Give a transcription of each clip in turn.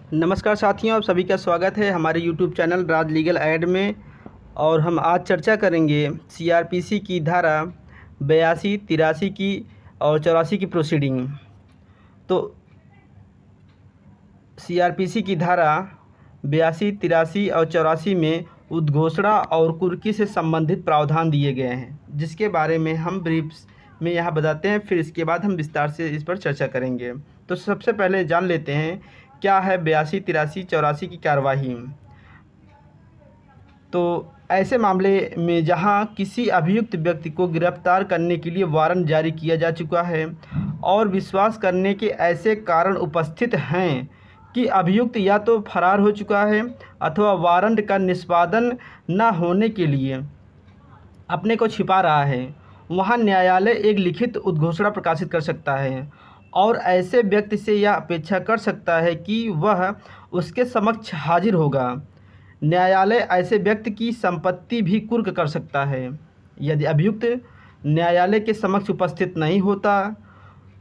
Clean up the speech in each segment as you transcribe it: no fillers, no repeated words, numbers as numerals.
नमस्कार साथियों, आप सभी का स्वागत है हमारे YouTube चैनल राज लीगल ऐड में। और हम आज चर्चा करेंगे सीआरपीसी की धारा 82, 83 की और 84 की प्रोसीडिंग। तो सीआरपीसी की धारा 82, 83 और 84 में उद्घोषणा और कुर्की से संबंधित प्रावधान दिए गए हैं, जिसके बारे में हम ब्रीफ्स में यहाँ बताते हैं। फिर इसके बाद हम विस्तार से इस पर चर्चा करेंगे। तो सबसे पहले जान लेते हैं क्या है 82, 83, 84 की कार्यवाही। तो ऐसे मामले में जहां किसी अभियुक्त व्यक्ति को गिरफ्तार करने के लिए वारंट जारी किया जा चुका है और विश्वास करने के ऐसे कारण उपस्थित हैं कि अभियुक्त या तो फरार हो चुका है अथवा वारंट का निष्पादन न होने के लिए अपने को छिपा रहा है, वहां न्यायालय एक लिखित उद्घोषणा प्रकाशित कर सकता है और ऐसे व्यक्ति से यह अपेक्षा कर सकता है कि वह उसके समक्ष हाजिर होगा। न्यायालय ऐसे व्यक्ति की संपत्ति भी कुर्क कर सकता है। यदि अभियुक्त न्यायालय के समक्ष उपस्थित नहीं होता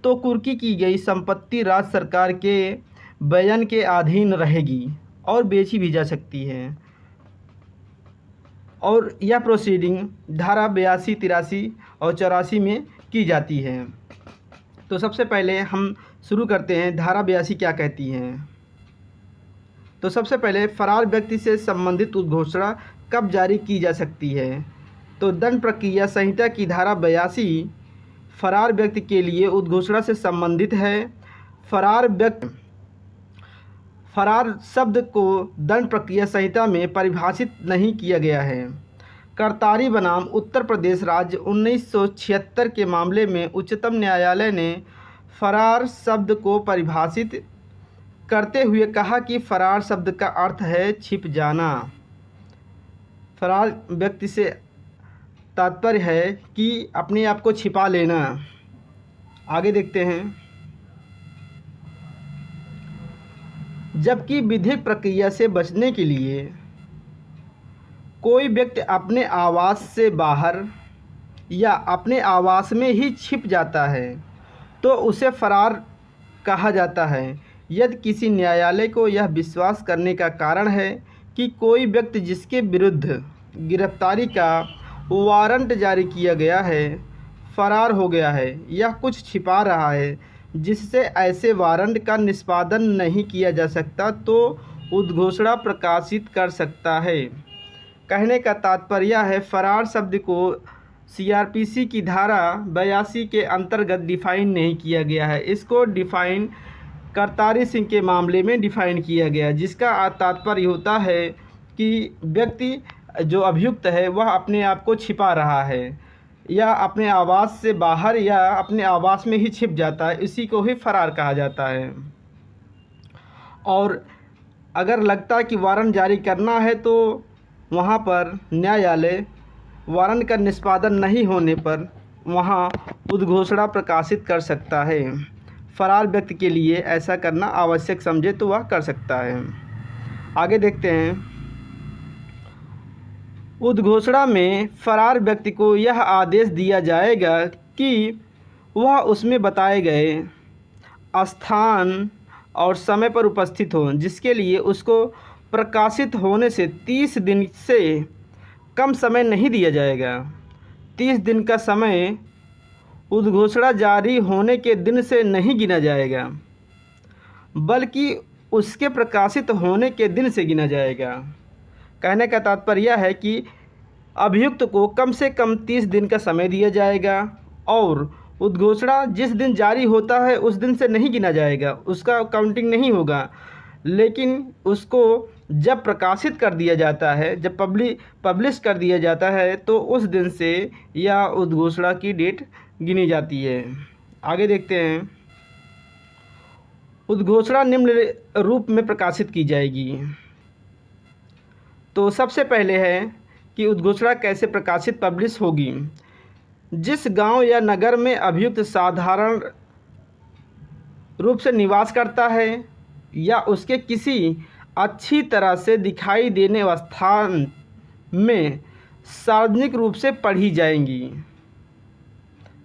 तो कुर्की की गई संपत्ति राज्य सरकार के बयान के अधीन रहेगी और बेची भी जा सकती है। और यह प्रोसीडिंग धारा 82, 83 और 84 में की जाती है। तो सबसे पहले हम शुरू करते हैं धारा 82 क्या कहती है। तो सबसे पहले फरार व्यक्ति से संबंधित उद्घोषणा कब जारी की जा सकती है। तो दंड प्रक्रिया संहिता की धारा 82 फरार व्यक्ति के लिए उद्घोषणा से संबंधित है। फरार शब्द को दंड प्रक्रिया संहिता में परिभाषित नहीं किया गया है। करतारी बनाम उत्तर प्रदेश राज्य 1976 के मामले में उच्चतम न्यायालय ने फरार शब्द को परिभाषित करते हुए कहा कि फरार शब्द का अर्थ है छिप जाना। फरार व्यक्ति से तात्पर्य है कि अपने आप को छिपा लेना। आगे देखते हैं। जबकि विधिक प्रक्रिया से बचने के लिए कोई व्यक्ति अपने आवास से बाहर या अपने आवास में ही छिप जाता है तो उसे फरार कहा जाता है। यदि किसी न्यायालय को यह विश्वास करने का कारण है कि कोई व्यक्ति जिसके विरुद्ध गिरफ्तारी का वारंट जारी किया गया है फरार हो गया है या कुछ छिपा रहा है जिससे ऐसे वारंट का निष्पादन नहीं किया जा सकता, तो उद्घोषणा प्रकाशित कर सकता है। कहने का तात्पर्य है फरार शब्द को सीआरपीसी की धारा 82 के अंतर्गत डिफाइन नहीं किया गया है। इसको डिफाइन करतारी सिंह के मामले में डिफाइन किया गया, जिसका तात्पर्य होता है कि व्यक्ति जो अभियुक्त है वह अपने आप को छिपा रहा है या अपने आवास से बाहर या अपने आवास में ही छिप जाता है, इसी को ही फरार कहा जाता है। और अगर लगता है कि वारंट जारी करना है तो वहाँ पर न्यायालय वारंट का निष्पादन नहीं होने पर वहाँ उद्घोषणा प्रकाशित कर सकता है। फरार व्यक्ति के लिए ऐसा करना आवश्यक समझे तो वह कर सकता है। आगे देखते हैं। उद्घोषणा में फरार व्यक्ति को यह आदेश दिया जाएगा कि वह उसमें बताए गए स्थान और समय पर उपस्थित हो, जिसके लिए उसको प्रकाशित होने से 30 दिन से कम समय नहीं दिया जाएगा। 30 दिन का समय उद्घोषणा जारी होने के दिन से नहीं गिना जाएगा, बल्कि उसके प्रकाशित होने के दिन से गिना जाएगा। कहने का तात्पर्य है कि अभियुक्त को कम से कम 30 दिन का समय दिया जाएगा और उद्घोषणा जिस दिन जारी होता है उस दिन से नहीं गिना जाएगा, उसका काउंटिंग नहीं होगा, लेकिन उसको जब प्रकाशित कर दिया जाता है, जब पब्लिश कर दिया जाता है तो उस दिन से यह उद्घोषणा की डेट गिनी जाती है। आगे देखते हैं। उद्घोषणा निम्न रूप में प्रकाशित की जाएगी। तो सबसे पहले है कि उद्घोषणा कैसे प्रकाशित पब्लिश होगी। जिस गांव या नगर में अभियुक्त साधारण रूप से निवास करता है या उसके किसी अच्छी तरह से दिखाई देने स्थान में सार्वजनिक रूप से पढ़ी जाएंगी।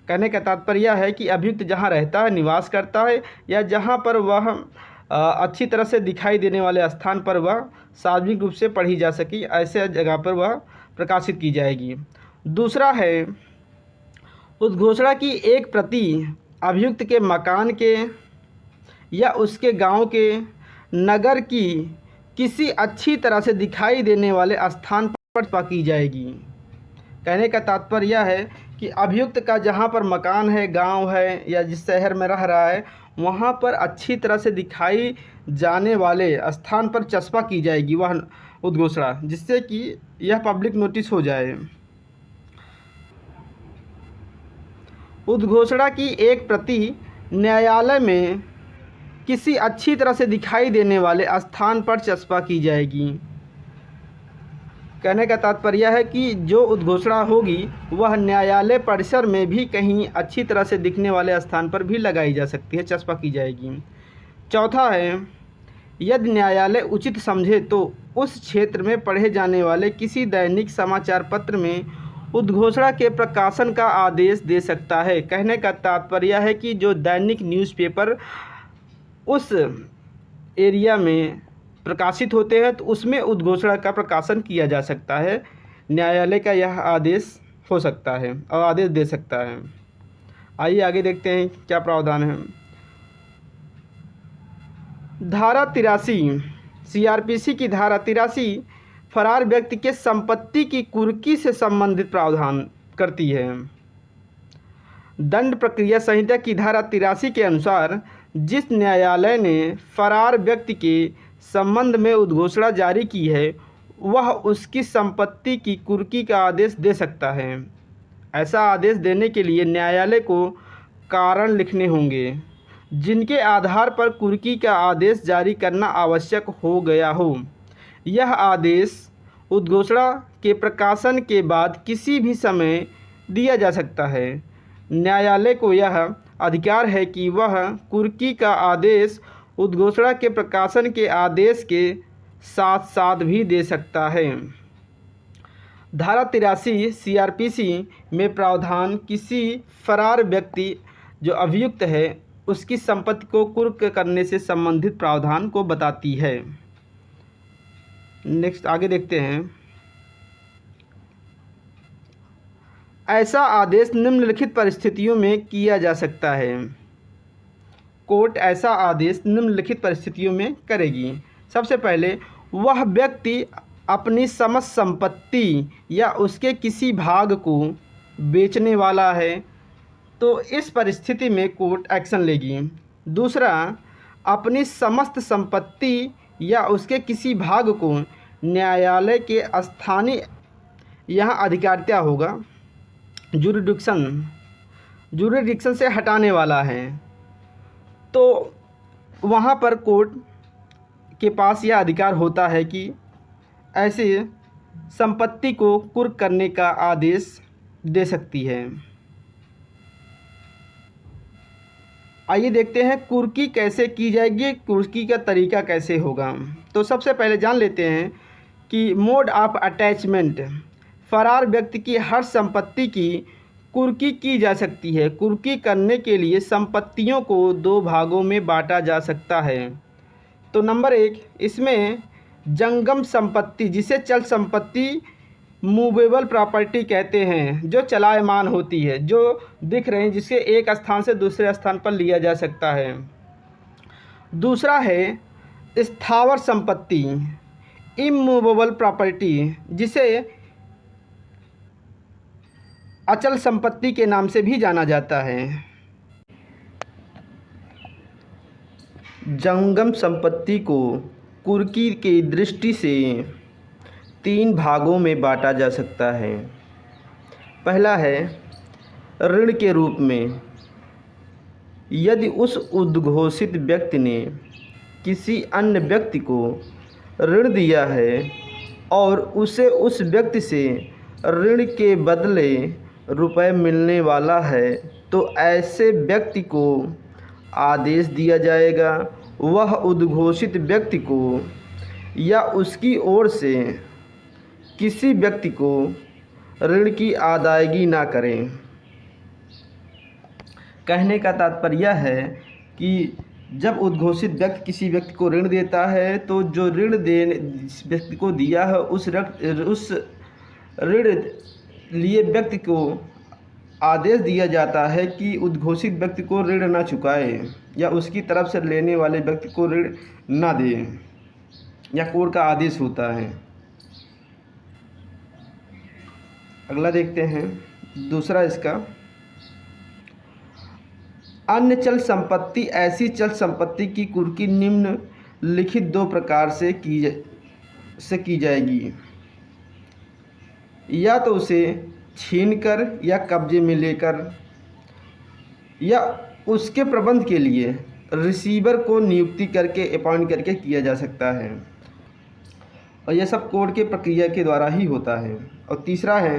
कहने का तात्पर्य है कि अभियुक्त जहां रहता है, निवास करता है या जहां पर वह अच्छी तरह से दिखाई देने वाले स्थान पर वह सार्वजनिक रूप से पढ़ी जा सके, ऐसे जगह पर वह प्रकाशित की जाएगी। दूसरा है, उद्घोषणा की एक प्रति अभियुक्त के मकान के या उसके गांव के, नगर की किसी अच्छी तरह से दिखाई देने वाले स्थान पर छपा की जाएगी। कहने का तात्पर्य यह है कि अभियुक्त का जहाँ पर मकान है, गांव है या जिस शहर में रह रहा है, वहाँ पर अच्छी तरह से दिखाई जाने वाले स्थान पर चस्पा की जाएगी वह उद्घोषणा, जिससे कि यह पब्लिक नोटिस हो जाए। उद्घोषणा की एक प्रति न्यायालय में किसी अच्छी तरह से दिखाई देने वाले स्थान पर चस्पा की जाएगी। कहने का तात्पर्य है कि जो उद्घोषणा होगी वह न्यायालय परिसर में भी कहीं अच्छी तरह से दिखने वाले स्थान पर भी लगाई जा सकती है, चस्पा की जाएगी। चौथा है, यदि न्यायालय उचित समझे तो उस क्षेत्र में पढ़े जाने वाले किसी दैनिक समाचार पत्र में उद्घोषणा के प्रकाशन का आदेश दे सकता है। कहने का तात्पर्य है कि जो दैनिक न्यूज़पेपर उस एरिया में प्रकाशित होते हैं तो उसमें उद्घोषणा का प्रकाशन किया जा सकता है। न्यायालय का यह आदेश हो सकता है और आदेश दे सकता है। आइए आगे देखते हैं क्या प्रावधान है। धारा 83 सीआरपीसी की धारा 83 फरार व्यक्ति के संपत्ति की कुर्की से संबंधित प्रावधान करती है। दंड प्रक्रिया संहिता की धारा 83 के अनुसार जिस न्यायालय ने फरार व्यक्ति के संबंध में उद्घोषणा जारी की है वह उसकी संपत्ति की कुर्की का आदेश दे सकता है। ऐसा आदेश देने के लिए न्यायालय को कारण लिखने होंगे जिनके आधार पर कुर्की का आदेश जारी करना आवश्यक हो गया हो। यह आदेश उद्घोषणा के प्रकाशन के बाद किसी भी समय दिया जा सकता है। न्यायालय को यह अधिकार है कि वह कुर्की का आदेश उद्घोषणा के प्रकाशन के आदेश के साथ साथ भी दे सकता है। धारा 83 सीआरपीसी में प्रावधान किसी फरार व्यक्ति जो अभियुक्त है उसकी संपत्ति को कुर्क करने से संबंधित प्रावधान को बताती है। नेक्स्ट आगे देखते हैं। ऐसा आदेश निम्नलिखित परिस्थितियों में किया जा सकता है। कोर्ट ऐसा आदेश निम्नलिखित परिस्थितियों में करेगी। सबसे पहले, वह व्यक्ति अपनी समस्त संपत्ति या उसके किसी भाग को बेचने वाला है तो इस परिस्थिति में कोर्ट एक्शन लेगी। दूसरा, अपनी समस्त संपत्ति या उसके किसी भाग को न्यायालय के स्थानीय, यहाँ अधिकारिता होगा, जुरिडिक्शन से हटाने वाला है तो वहाँ पर कोर्ट के पास यह अधिकार होता है कि ऐसे संपत्ति को कुर्क करने का आदेश दे सकती है। आइए देखते हैं कुर्की कैसे की जाएगी, कुर्की का तरीका कैसे होगा। तो सबसे पहले जान लेते हैं कि मोड ऑफ अटैचमेंट। फरार व्यक्ति की हर संपत्ति की कुर्की की जा सकती है। कुर्की करने के लिए संपत्तियों को 2 भागों में बांटा जा सकता है। तो नंबर 1, इसमें जंगम संपत्ति जिसे चल संपत्ति मूवेबल प्रॉपर्टी कहते हैं, जो चलायमान होती है, जो दिख रहे हैं, जिसे एक स्थान से दूसरे स्थान पर लिया जा सकता है। दूसरा है स्थावर संपत्ति इमूवेबल प्रॉपर्टी, जिसे अचल संपत्ति के नाम से भी जाना जाता है। जंगम संपत्ति को कुर्की की दृष्टि से 3 भागों में बांटा जा सकता है। पहला है ऋण के रूप में। यदि उस उद्घोषित व्यक्ति ने किसी अन्य व्यक्ति को ऋण दिया है और उसे उस व्यक्ति से ऋण के बदले रुपए मिलने वाला है तो ऐसे व्यक्ति को आदेश दिया जाएगा वह उद्घोषित व्यक्ति को या उसकी ओर से किसी व्यक्ति को ऋण की अदायगी ना करें। कहने का तात्पर्य है कि जब उद्घोषित व्यक्ति किसी व्यक्ति को ऋण देता है तो जो ऋण देने जिस व्यक्ति को दिया है उस ऋण लिए व्यक्ति को आदेश दिया जाता है कि उद्घोषित व्यक्ति को ऋण न चुकाए या उसकी तरफ से लेने वाले व्यक्ति को ऋण न दे, या कोर्ट का आदेश होता है। अगला देखते हैं दूसरा इसका, अन्य चल संपत्ति ऐसी चल संपत्ति की कुर्की निम्नलिखित दो प्रकार से की जाएगी, या तो उसे छीनकर या कब्जे में लेकर, या उसके प्रबंध के लिए रिसीवर को नियुक्ति करके अपॉइंट करके किया जा सकता है, और यह सब कोर्ट के प्रक्रिया के द्वारा ही होता है। और तीसरा है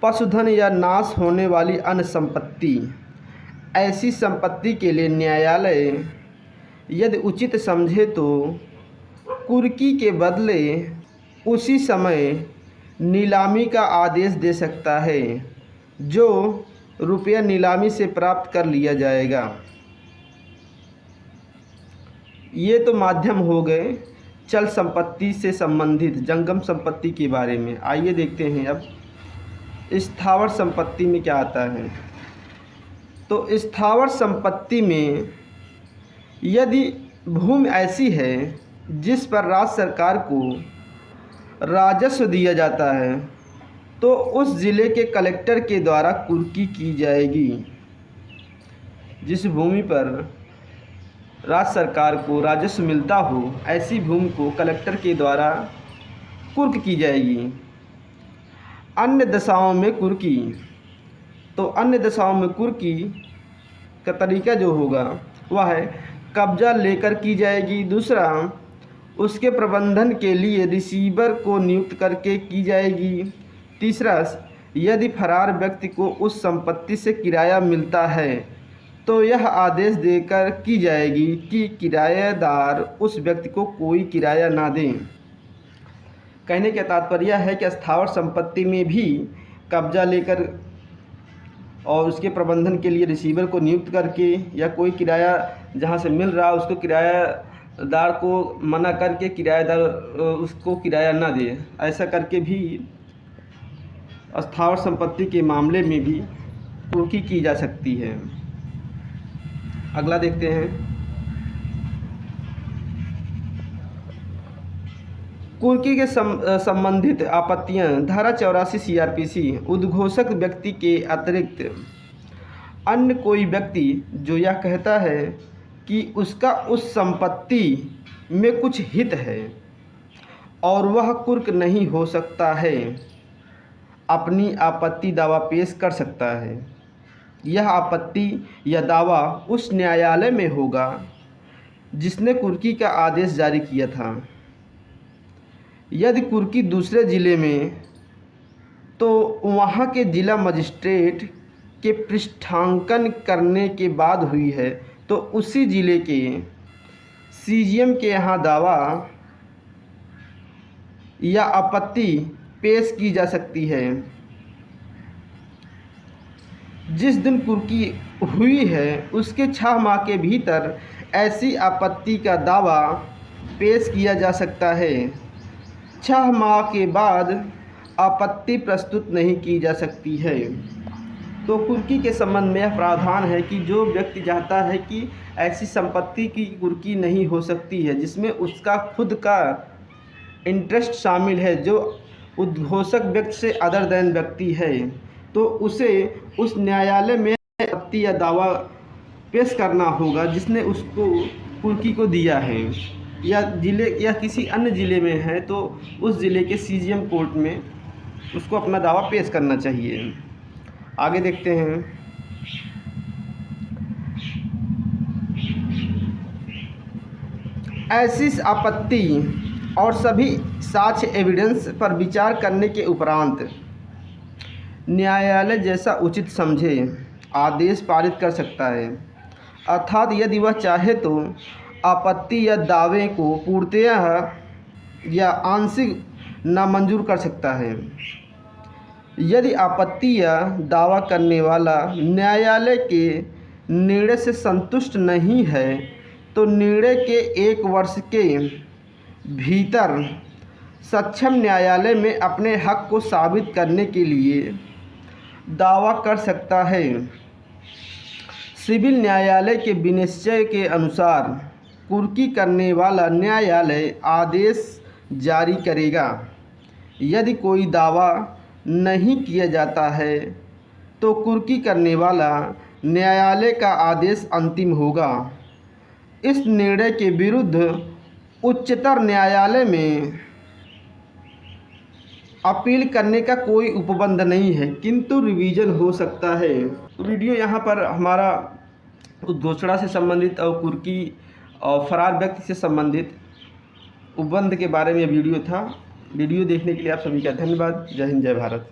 पशुधन या नाश होने वाली अन्य संपत्ति। ऐसी संपत्ति के लिए न्यायालय यदि उचित समझे तो कुर्की के बदले उसी समय नीलामी का आदेश दे सकता है, जो रुपया नीलामी से प्राप्त कर लिया जाएगा। ये तो माध्यम हो गए चल संपत्ति से संबंधित जंगम संपत्ति के बारे में। आइए देखते हैं अब स्थावर संपत्ति में क्या आता है। तो स्थावर संपत्ति में यदि भूमि ऐसी है जिस पर राज्य सरकार को राजस्व दिया जाता है तो उस ज़िले के कलेक्टर के द्वारा कुर्की की जाएगी। जिस भूमि पर राज्य सरकार को राजस्व मिलता हो ऐसी भूमि को कलेक्टर के द्वारा कुर्क की जाएगी। अन्य दशाओं में कुर्की, तो अन्य दशाओं में कुर्की का तरीका जो होगा वह है कब्जा लेकर की जाएगी। दूसरा, उसके प्रबंधन के लिए रिसीवर को नियुक्त करके की जाएगी। तीसरा, यदि फरार व्यक्ति को उस संपत्ति से किराया मिलता है तो यह आदेश देकर की जाएगी कि किराएदार उस व्यक्ति को कोई किराया ना दें। कहने का तात्पर्य है कि स्थावर संपत्ति में भी कब्जा लेकर और उसके प्रबंधन के लिए रिसीवर को नियुक्त करके या कोई किराया जहाँ से मिल रहा है उसको किराएदार को मना करके किराएदार उसको किराया ना दे, ऐसा करके भी स्थावर संपत्ति के मामले में भी कुर्की की जा सकती है। अगला देखते हैं कुर्की के संबंधित आपत्तियां। धारा 84 CRPC उद्घोषक व्यक्ति के अतिरिक्त अन्य कोई व्यक्ति जो यह कहता है कि उसका उस संपत्ति में कुछ हित है और वह कुर्क नहीं हो सकता है, अपनी आपत्ति दावा पेश कर सकता है। यह आपत्ति या दावा उस न्यायालय में होगा जिसने कुर्की का आदेश जारी किया था। यदि कुर्की दूसरे ज़िले में तो वहाँ के ज़िला मजिस्ट्रेट के पृष्ठांकन करने के बाद हुई है तो उसी ज़िले के CGM के यहाँ दावा या आपत्ति पेश की जा सकती है। जिस दिन कुर्की हुई है उसके 6 माह के भीतर ऐसी आपत्ति का दावा पेश किया जा सकता है। 6 माह के बाद आपत्ति प्रस्तुत नहीं की जा सकती है। तो कुर्की के संबंध में यह प्रावधान है कि जो व्यक्ति चाहता है कि ऐसी संपत्ति की कुर्की नहीं हो सकती है जिसमें उसका खुद का इंटरेस्ट शामिल है, जो उद्घोषक व्यक्ति से अदर देन व्यक्ति है, तो उसे उस न्यायालय में आपत्ति या दावा पेश करना होगा जिसने उसको कुर्की को दिया है, या ज़िले या किसी अन्य ज़िले में है तो उस ज़िले के CGM कोर्ट में उसको अपना दावा पेश करना चाहिए। आगे देखते हैं ऐसी आपत्ति और सभी साक्ष्य एविडेंस पर विचार करने के उपरांत न्यायालय जैसा उचित समझे आदेश पारित कर सकता है। अर्थात यदि वह चाहे तो आपत्ति या दावे को पूर्णतः या आंशिक नामंजूर कर सकता है। यदि आपत्ति या दावा करने वाला न्यायालय के निर्णय से संतुष्ट नहीं है तो निर्णय के 1 वर्ष के भीतर सक्षम न्यायालय में अपने हक को साबित करने के लिए दावा कर सकता है। सिविल न्यायालय के विनिश्चय के अनुसार कुर्की करने वाला न्यायालय आदेश जारी करेगा। यदि कोई दावा नहीं किया जाता है तो कुर्की करने वाला न्यायालय का आदेश अंतिम होगा। इस निर्णय के विरुद्ध उच्चतर न्यायालय में अपील करने का कोई उपबंध नहीं है, किंतु रिवीजन हो सकता है। वीडियो यहाँ पर हमारा उद्घोषणा से संबंधित और कुर्की और फरार व्यक्ति से संबंधित उपबंध के बारे में वीडियो था। वीडियो देखने के लिए आप सभी का धन्यवाद। जय हिंद, जय भारत।